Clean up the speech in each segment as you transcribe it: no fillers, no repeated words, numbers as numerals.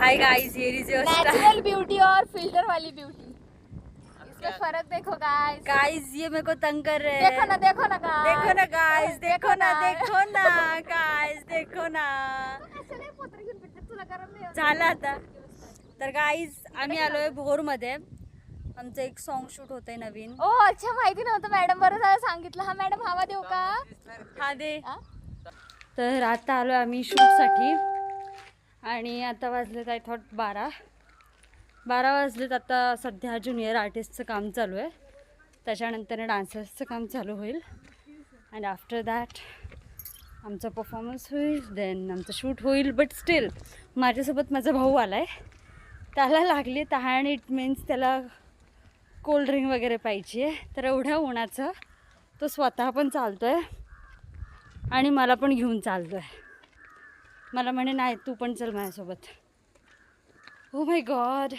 Hi guys, here is your natural beauty और filter वाली beauty, इसमें फर्क देखो गाइस। गाइस ये मेरे को तंग कर रहे हैं। देखो ना गाइस, देखो ना गाइस, देखो ना गाइस, देखो ना। झालं आता। तर गाइस आम्ही आलोय भोर मध्ये, आमचं एक सॉन्ग शूट होतंय नवीन। ओ अच्छा, माहिती नव्हतं मॅडम बरोबर सांगितलं। हा मॅडम हवा देऊ का? हा दे। तर आता आलोय आम्ही शूट साठी आणि आता वाजलेत आय थॉट 12 वाजलेत। आता सध्या ज्युनियर आर्टिस्टचं काम चालू आहे, त्याच्यानंतर डान्सर्सचं काम चालू होईल आणि आफ्टर दॅट आमचा परफॉर्मन्स होईल, देन आमचं शूट होईल। बट स्टील माझ्यासोबत माझा भाऊ आला आहे, त्याला लागली तहान। इट मीन्स त्याला कोल्ड्रिंक वगैरे पाहिजे आहे, तर एवढ्या उन्हाचं तो स्वतः पण चालतो आहे आणि मला पण घेऊन चालतो आहे। मला म्हणे नाही तू पण चल माझ्यासोबत। Oh my God,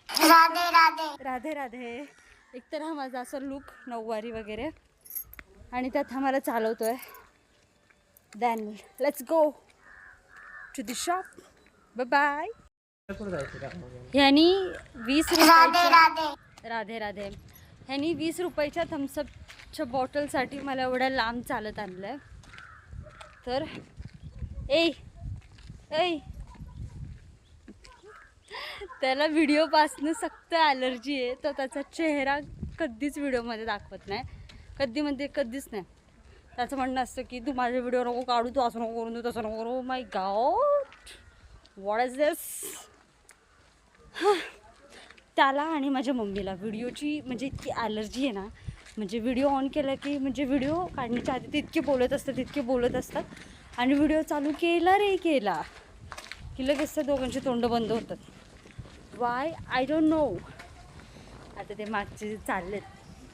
Radhe Radhe Radhe Radhe. एकतर हा माझा असा लुक नऊवारी वगैरे आणि त्यात हा मला चालवतो आहे। Then let's go to the shop, bye bye. ह्यानी 20 रुपयाच्या राधे राधे ह्यानी 20 रुपयाच्या थम्सअपच्या बॉटलसाठी मला एवढ्या लांब चालत आणलं आहे। तर ए त्याला व्हिडिओपासनं सक्त ॲलर्जी आहे, तर त्याचा चेहरा कधीच व्हिडिओमध्ये दाखवत नाही, कधीच नाही। त्याचं म्हणणं असतं की तू माझे व्हिडिओ नको काढू, तू असं नको करून, तू तसं नको करू। माय गॉड, व्हॉट इज दिस। त्याला आणि माझ्या मम्मीला व्हिडिओची म्हणजे इतकी ॲलर्जी आहे ना, म्हणजे व्हिडिओ ऑन केला की म्हणजे व्हिडिओ काढण्याच्या आधी ते इतके बोलत असतात आणि व्हिडिओ चालू केला की लगेच त्या दोघांची तोंड बंद होतात। Y I don't know. आता ते मागचे जे चाललेत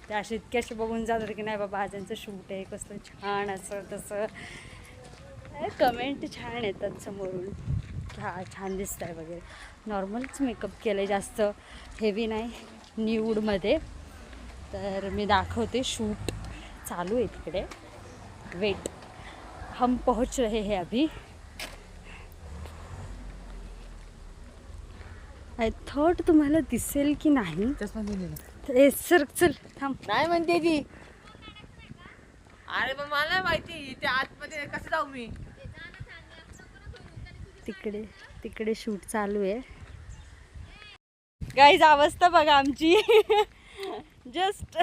ते असे इतके बघून जातात की नाही बाबा आज यांचं शूट आहे, कसलं छान असं तसं। कमेंट छान येतात समोरून की हा छान दिसत आहे वगैरे। नॉर्मलच मेकअप केलं आहे, जास्त हेवी नाही, न्यूडमध्ये। तर मी दाखवते, शूट चालू आहे तिकडे। वेट, हम पहुंच रहे हैं अभी। आय थॉट तुम्हाला दिसेल की नाही। सर चल थांब, नाही म्हणते ती। अरे पण मला माहिती ते आतमध्ये कसं जाऊ मी। तिकडे शूट चालू आहे गाईज। अवस्था बघा आमची। Just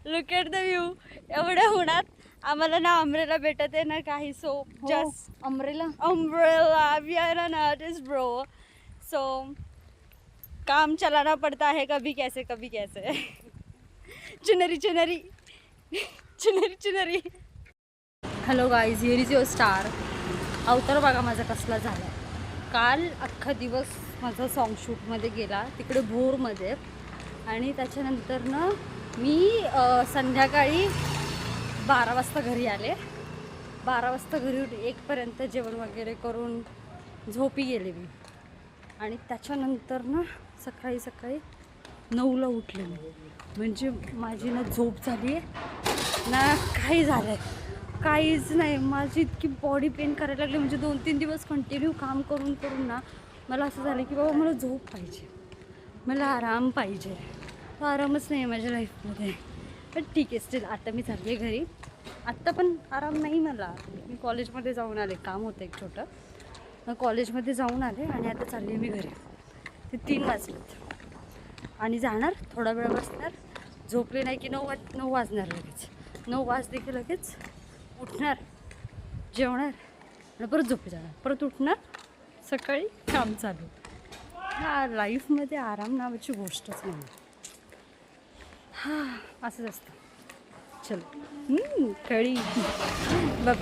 look at the view. एवढ्या उन्हात आम्हाला ना अम्ब्रेला भेटत आहे ना काही। So just umbrella we are an artist bro, so काम चलाना पड़ता है कभी कैसे चुनरी। Hello guys, here is your star. अवतार बघा माझा कसला झाला। काल अख्खा दिवस माझा सॉन्ग शूटमध्ये गेला तिकडे भोरमध्ये, आणि त्याच्यानंतर ना मी संध्याकाळी 12 वाजता घरी आले। 12 वाजता घरी 1पर्यंत जेवण वगैरे करून झोपी गेले मी, आणि त्याच्यानंतर ना सकाळी 9ला उठले मी। म्हणजे माझी ना झोप झाली आहे ना काही झालं आहे, काहीच नाही। माझी इतकी बॉडी पेन करायला लागली, म्हणजे 2-3 दिवस कंटिन्यू काम करून ना मला असं झालं की बाबा मला झोप पाहिजे, मला आराम पाहिजे। तो आरामच नाही आहे माझ्या लाईफमध्ये। पण ठीक आहे, स्टील आता मी चालली आहे घरी। आत्ता पण आराम नाही मला, मी कॉलेजमध्ये जाऊन आले, काम होतं एक छोटं, मग कॉलेजमध्ये जाऊन आले आणि आता चालली आहे मी घरी। ते 3 वाजलेत आणि जाणार, थोडा वेळ बसणार, झोपले नाही की 9 वाजणार लगेच। 9 वाजले की लगेच उठणार, जेवणार आणि परत झोपी जाणार, परत उठणार, सकाळी काम चालू। ह्या लाईफमध्ये आराम नावाची गोष्टच नाही। असंच असतं। चल कळी, बाय बाय।